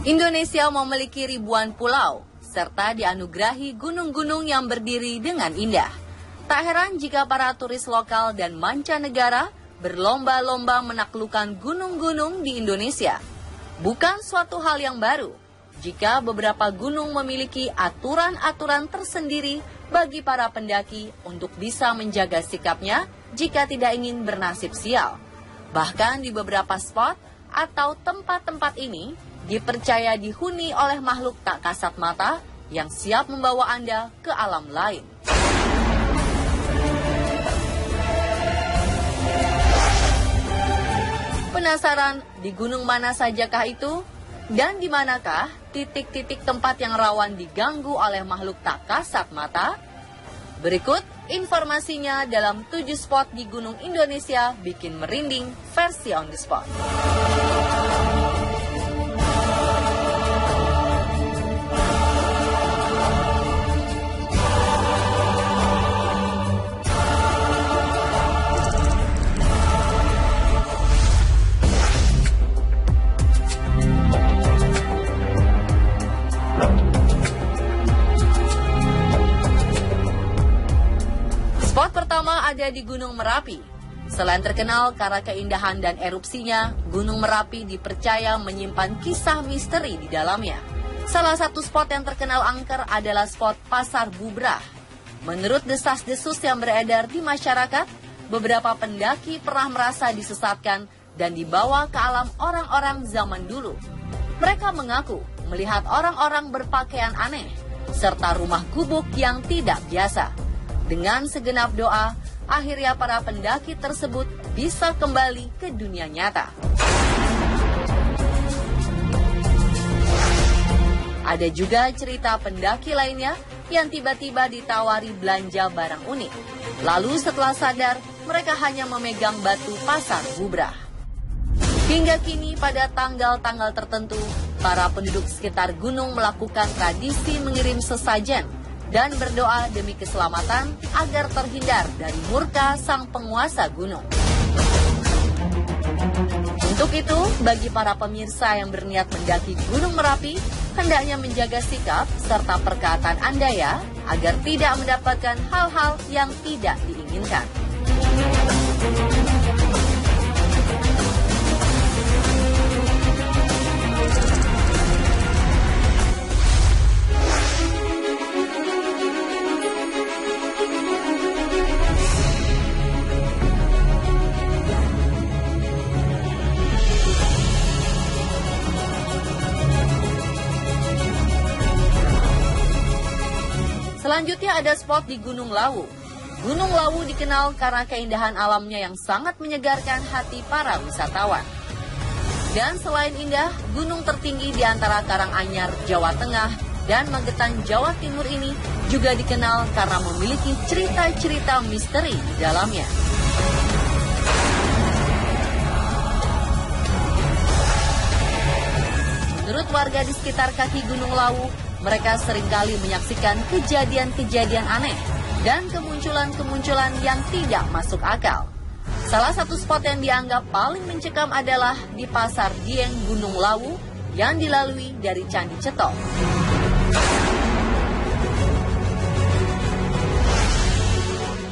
Indonesia memiliki ribuan pulau, serta dianugerahi gunung-gunung yang berdiri dengan indah. Tak heran jika para turis lokal dan mancanegara berlomba-lomba menaklukkan gunung-gunung di Indonesia. Bukan suatu hal yang baru, jika beberapa gunung memiliki aturan-aturan tersendiri bagi para pendaki untuk bisa menjaga sikapnya jika tidak ingin bernasib sial. Bahkan di beberapa spot atau tempat-tempat ini dipercaya dihuni oleh makhluk tak kasat mata yang siap membawa Anda ke alam lain. Penasaran di gunung mana sajakah itu? Dan di manakah titik-titik tempat yang rawan diganggu oleh makhluk tak kasat mata? Berikut informasinya dalam 7 spot di Gunung Indonesia bikin merinding versi on the spot. Spot pertama ada di Gunung Merapi. Selain terkenal karena keindahan dan erupsinya, Gunung Merapi dipercaya menyimpan kisah misteri di dalamnya. Salah satu spot yang terkenal angker adalah spot Pasar Bubrah. Menurut desas-desus yang beredar di masyarakat, beberapa pendaki pernah merasa disesatkan dan dibawa ke alam orang-orang zaman dulu. Mereka mengaku melihat orang-orang berpakaian aneh, serta rumah gubuk yang tidak biasa. Dengan segenap doa, akhirnya para pendaki tersebut bisa kembali ke dunia nyata. Ada juga cerita pendaki lainnya yang tiba-tiba ditawari belanja barang unik. Lalu setelah sadar, mereka hanya memegang batu Pasar Bubrah. Hingga kini pada tanggal-tanggal tertentu, para penduduk sekitar gunung melakukan tradisi mengirim sesajen dan berdoa demi keselamatan agar terhindar dari murka sang penguasa gunung. Untuk itu, bagi para pemirsa yang berniat mendaki Gunung Merapi, hendaknya menjaga sikap serta perkataan Anda ya, agar tidak mendapatkan hal-hal yang tidak diinginkan. Selanjutnya ada spot di Gunung Lawu. Gunung Lawu dikenal karena keindahan alamnya yang sangat menyegarkan hati para wisatawan. Dan selain indah, gunung tertinggi di antara Karanganyar, Jawa Tengah, dan Magetan, Jawa Timur ini juga dikenal karena memiliki cerita-cerita misteri di dalamnya. Menurut warga di sekitar kaki Gunung Lawu, mereka seringkali menyaksikan kejadian-kejadian aneh dan kemunculan-kemunculan yang tidak masuk akal. Salah satu spot yang dianggap paling mencekam adalah di Pasar Dieng Gunung Lawu yang dilalui dari Candi Ceto.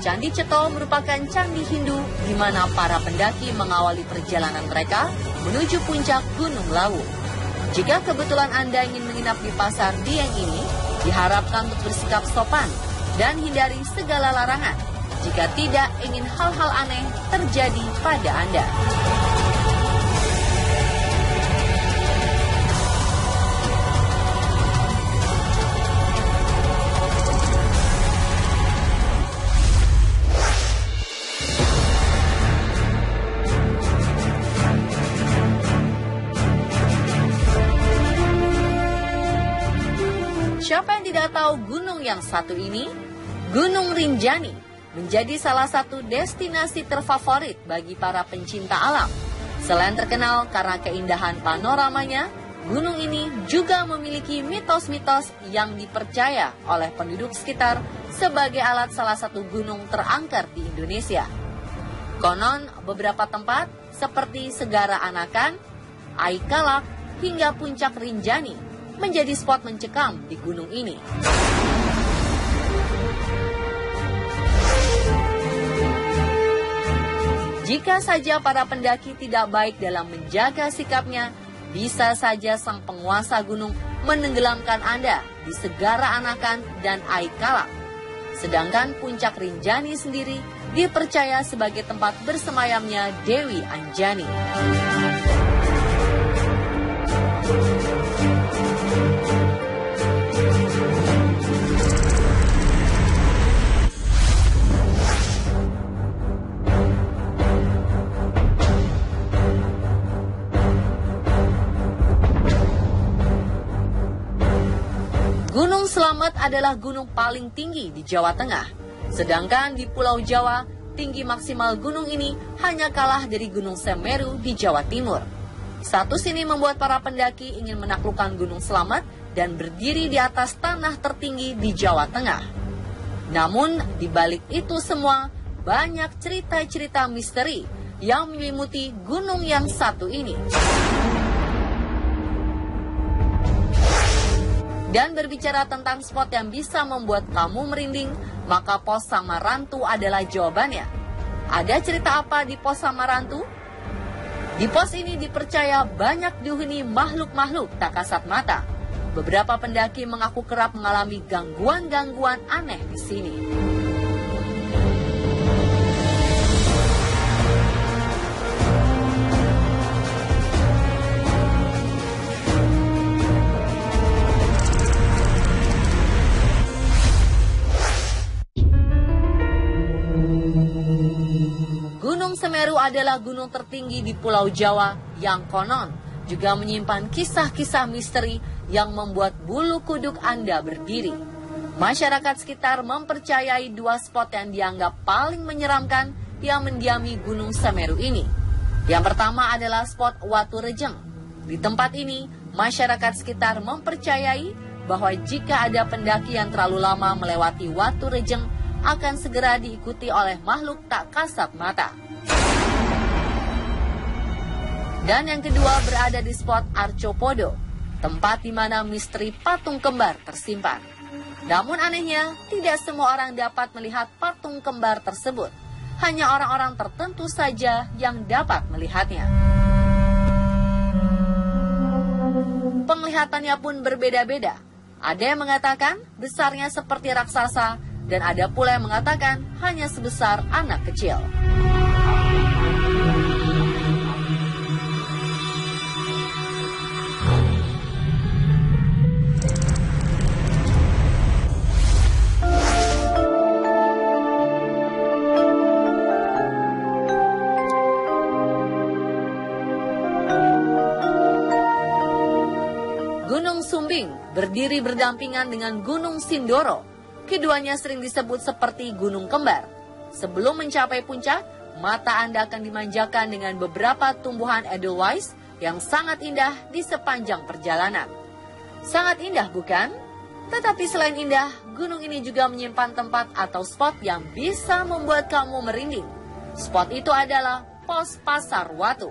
Candi Ceto merupakan candi Hindu di mana para pendaki mengawali perjalanan mereka menuju puncak Gunung Lawu. Jika kebetulan Anda ingin menginap di Pasar Dieng ini, diharapkan untuk bersikap sopan dan hindari segala larangan jika tidak ingin hal-hal aneh terjadi pada Anda. Siapa yang tidak tahu gunung yang satu ini? Gunung Rinjani menjadi salah satu destinasi terfavorit bagi para pencinta alam. Selain terkenal karena keindahan panoramanya, gunung ini juga memiliki mitos-mitos yang dipercaya oleh penduduk sekitar sebagai alat salah satu gunung terangker di Indonesia. Konon beberapa tempat seperti Segara Anakan, Aikalak, hingga puncak Rinjani menjadi spot mencekam di gunung ini. Jika saja para pendaki tidak baik dalam menjaga sikapnya, bisa saja sang penguasa gunung menenggelamkan Anda di Segara Anakan dan Aikalak. Sedangkan puncak Rinjani sendiri dipercaya sebagai tempat bersemayamnya Dewi Anjani. Gunung Slamet adalah gunung paling tinggi di Jawa Tengah. Sedangkan di Pulau Jawa, tinggi maksimal gunung ini hanya kalah dari Gunung Semeru di Jawa Timur. Status ini membuat para pendaki ingin menaklukkan Gunung Slamet dan berdiri di atas tanah tertinggi di Jawa Tengah. Namun, di balik itu semua, banyak cerita-cerita misteri yang menyelimuti gunung yang satu ini. Dan berbicara tentang spot yang bisa membuat kamu merinding, maka Pos Samarantu adalah jawabannya. Ada cerita apa di Pos Samarantu? Di pos ini dipercaya banyak dihuni makhluk-makhluk tak kasat mata. Beberapa pendaki mengaku kerap mengalami gangguan-gangguan aneh di sini. Gunung Semeru adalah gunung tertinggi di Pulau Jawa yang konon juga menyimpan kisah-kisah misteri yang membuat bulu kuduk Anda berdiri. Masyarakat sekitar mempercayai dua spot yang dianggap paling menyeramkan yang mendiami Gunung Semeru ini. Yang pertama adalah spot Watu Rejeng. Di tempat ini, masyarakat sekitar mempercayai bahwa jika ada pendaki yang terlalu lama melewati Watu Rejeng, akan segera diikuti oleh makhluk tak kasat mata. Dan yang kedua berada di spot Arcopodo, tempat di mana misteri patung kembar tersimpan. Namun anehnya, tidak semua orang dapat melihat patung kembar tersebut. Hanya orang-orang tertentu saja yang dapat melihatnya. Penglihatannya pun berbeda-beda. Ada yang mengatakan besarnya seperti raksasa, dan ada pula yang mengatakan hanya sebesar anak kecil. Gunung Sumbing berdiri berdampingan dengan Gunung Sindoro. Keduanya sering disebut seperti gunung kembar. Sebelum mencapai puncak, mata Anda akan dimanjakan dengan beberapa tumbuhan edelweiss yang sangat indah di sepanjang perjalanan. Sangat indah bukan? Tetapi selain indah, gunung ini juga menyimpan tempat atau spot yang bisa membuat kamu merinding. Spot itu adalah Pos Pasar Watu.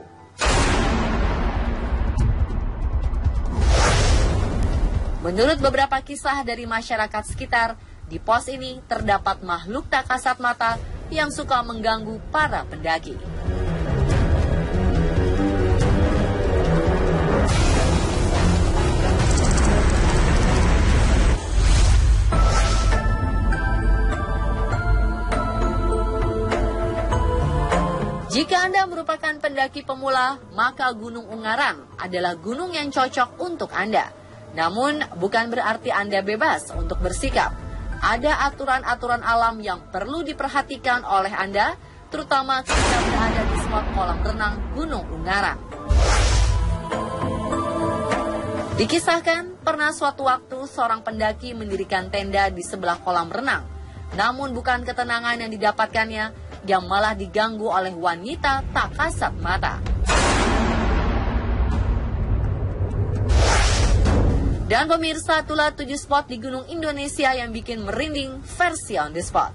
Menurut beberapa kisah dari masyarakat sekitar, di pos ini terdapat makhluk tak kasat mata yang suka mengganggu para pendaki. Jika Anda merupakan pendaki pemula, maka Gunung Ungaran adalah gunung yang cocok untuk Anda. Namun, bukan berarti Anda bebas untuk bersikap. Ada aturan-aturan alam yang perlu diperhatikan oleh Anda, terutama ketika berada di spot kolam renang Gunung Ungaran. Dikisahkan, pernah suatu waktu seorang pendaki mendirikan tenda di sebelah kolam renang. Namun bukan ketenangan yang didapatkannya, yang malah diganggu oleh wanita tak kasat mata. Dan pemirsa, itulah 7 spot di Gunung Indonesia yang bikin merinding versi on the spot.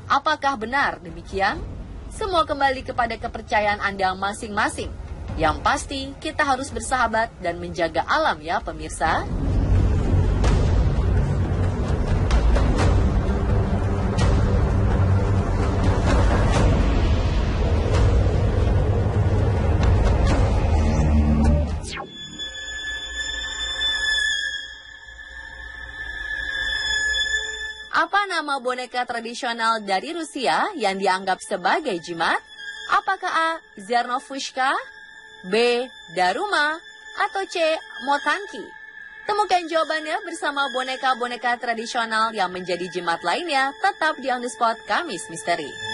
Apakah benar demikian? Semua kembali kepada kepercayaan Anda masing-masing. Yang pasti, kita harus bersahabat dan menjaga alam ya pemirsa. Apa nama boneka tradisional dari Rusia yang dianggap sebagai jimat? Apakah A. Zernofushka, B. Daruma, atau C. Motanki? Temukan jawabannya bersama boneka-boneka tradisional yang menjadi jimat lainnya tetap di On The Spot Kamis Misteri.